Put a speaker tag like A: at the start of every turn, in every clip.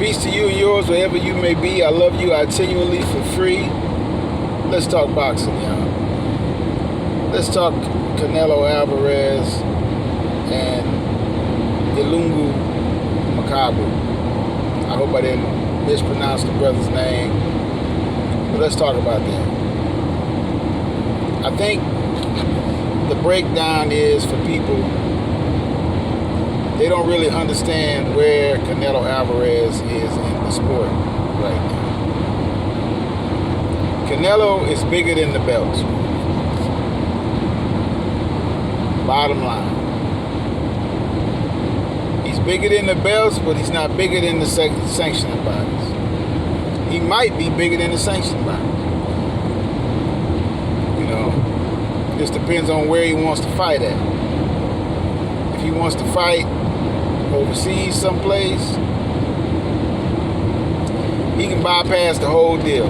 A: Peace to you and yours, wherever you may be. I love you continually for free. Let's talk boxing, y'all. Let's talk Canelo Alvarez and Ilungu Makabu. I hope I didn't mispronounce the brother's name, but let's talk about that. I think the breakdown is for people, they don't really understand where Canelo Alvarez is in the sport right now. Canelo is bigger than the belts. Bottom line. He's bigger than the belts, but he's not bigger than the sanctioning bodies. He might be bigger than the sanctioning bodies. You know, just depends on where he wants to fight at. If he wants to fight overseas someplace, he can bypass the whole deal.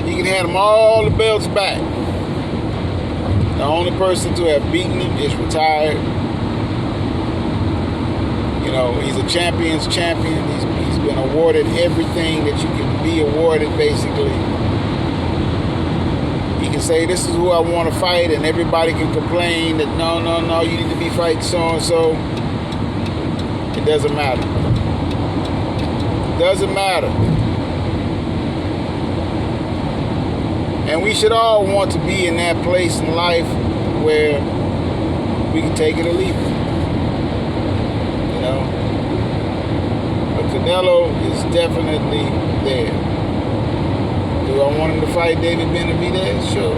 A: He can hand him all the belts back. The only person to have beaten him is retired. You know, he's a champion's champion. He's been awarded everything that you can be awarded, basically. He can say, this is who I want to fight, and everybody can complain that, no, you need to be fighting so-and-so. It doesn't matter. It doesn't matter. And we should all want to be in that place in life where we can take it or leave it. You know? But Canelo is definitely there. Do I want him to fight David Benavidez? Sure.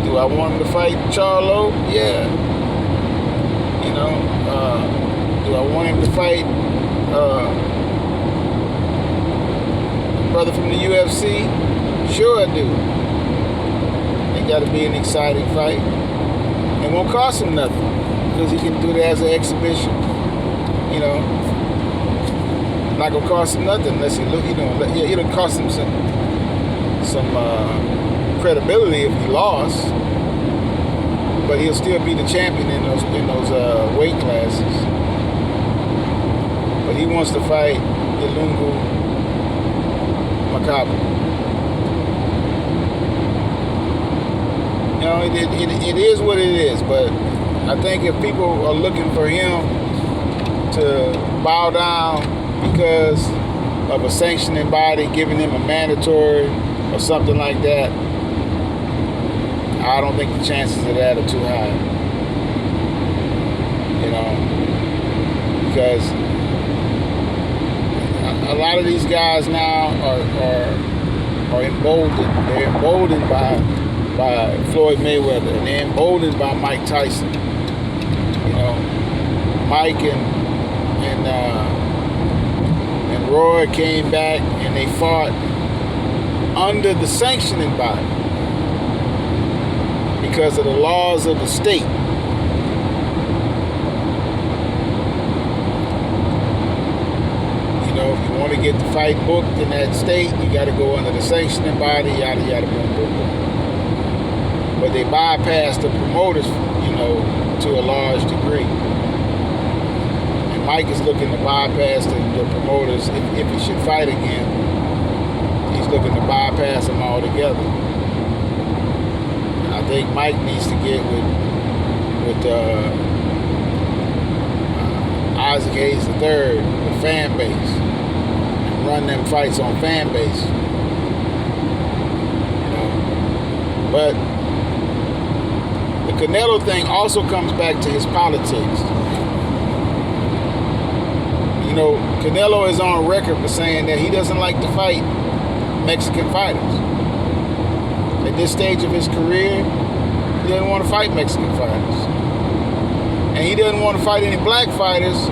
A: Do I want him to fight Charlo? Yeah. You know? Do I want him to fight brother from the UFC? Sure I do. It got to be an exciting fight. It won't cost him nothing because he can do it as an exhibition. You know, not gonna cost him nothing unless he look. You know, it'll cost him some credibility if he lost, but he'll still be the champion in those weight classes. But he wants to fight Ilungu Makabu. You know, it is what it is, but I think if people are looking for him to bow down because of a sanctioning body giving him a mandatory or something like that, I don't think the chances of that are too high. You know, because a lot of these guys now are emboldened. They're emboldened by Floyd Mayweather, and they're emboldened by Mike Tyson. You know, Mike and Roy came back and they fought under the sanctioning body because of the laws of the state. You know, if you want to get the fight booked in that state, you got to go under the sanctioning body, yada yada boom boom boom. But they bypass the promoters, you know, to a large degree. And Mike is looking to bypass the promoters. If he should fight again, he's looking to bypass them altogether. And I think Mike needs to get with Isaac Hayes III, the fan base, and run them fights on fan base. You know, but the Canelo thing also comes back to his politics. You know, Canelo is on record for saying that he doesn't like to fight Mexican fighters. At this stage of his career, he doesn't want to fight Mexican fighters. And he doesn't want to fight any black fighters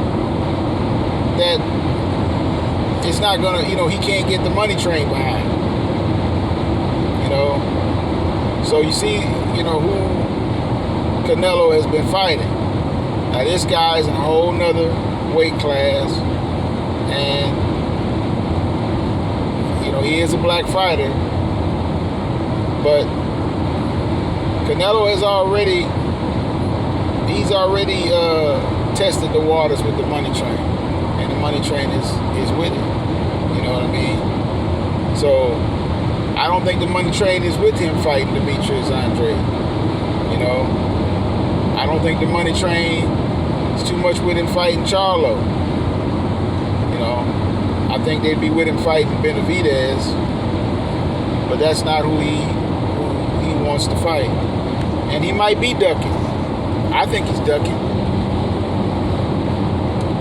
A: that it's not going to, you know, he can't get the money train behind. You know, so you see, you know, who Canelo has been fighting. Now this guy is in a whole nother weight class, and you know he is a black fighter, but Canelo has already tested the waters with the money train, and the money train is with it. You know what I mean? So I don't think the money train is with him fighting Demetrius Andrade. You know, I don't think the money train is too much with him fighting Charlo. You know, I think they'd be with him fighting Benavidez, but that's not who he wants to fight. And he might be ducking. I think he's ducking.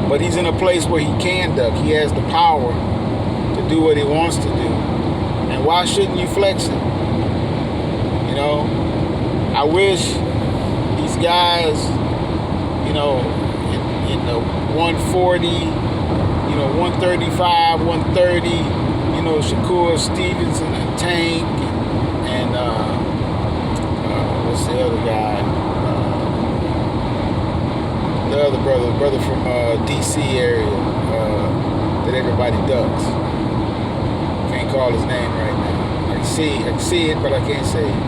A: But he's in a place where he can duck. He has the power to do what he wants to do. And why shouldn't you flex it? You know, I wish these guys, you know, in the 140, you know, 135, 130, you know, Shakur Stevenson and Tank and what's the other guy? The other brother from DC area that everybody ducks. Can't call his name right now. I can see it, but I can't say it.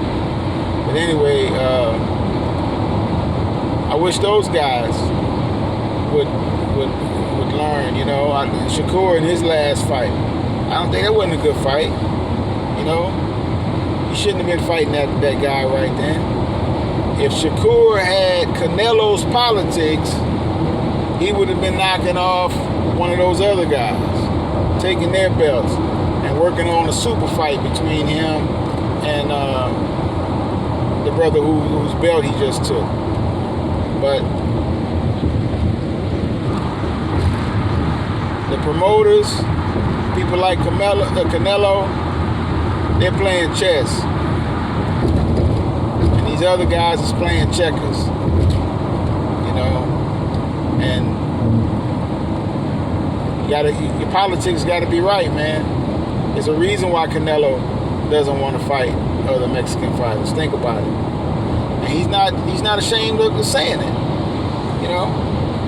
A: But anyway, I wish those guys would learn. You know, Shakur in his last fight, I don't think that wasn't a good fight. You know, he shouldn't have been fighting that guy right then. If Shakur had Canelo's politics, he would have been knocking off one of those other guys, taking their belts and working on a super fight between him and the brother whose belt he just took. But the promoters, people like Canelo, they're playing chess. These other guys is playing checkers, you know, and your politics got to be right, man. There's a reason why Canelo doesn't want to fight other Mexican fighters. Think about it, and he's not ashamed of saying it, you know.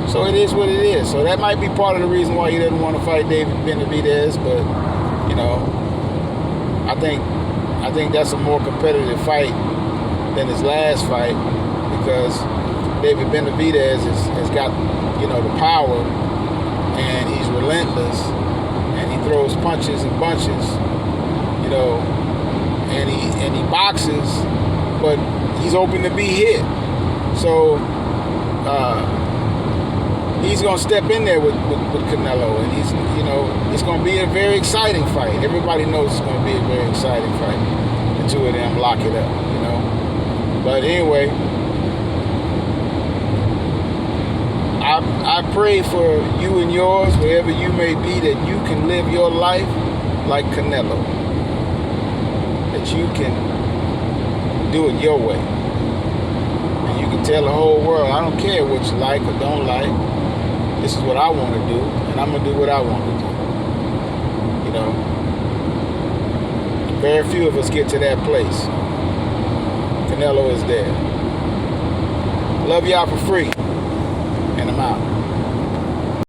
A: So it is what it is. So that might be part of the reason why he doesn't want to fight David Benavidez, but you know, I think that's a more competitive fight than his last fight, because David Benavidez has got, you know, the power, and he's relentless, and he throws punches and bunches, you know, and he boxes, but he's open to be hit. So he's gonna step in there with Canelo, and he's, you know, it's gonna be a very exciting fight. Everybody knows it's gonna be a very exciting fight. The two of them lock it up, you know. But anyway, I pray for you and yours, wherever you may be, that you can live your life like Canelo. That you can do it your way. And you can tell the whole world, I don't care what you like or don't like. This is what I want to do, and I'm going to do what I want to do. You know? Very few of us get to that place. Canelo is there. Love y'all for free. And I'm out.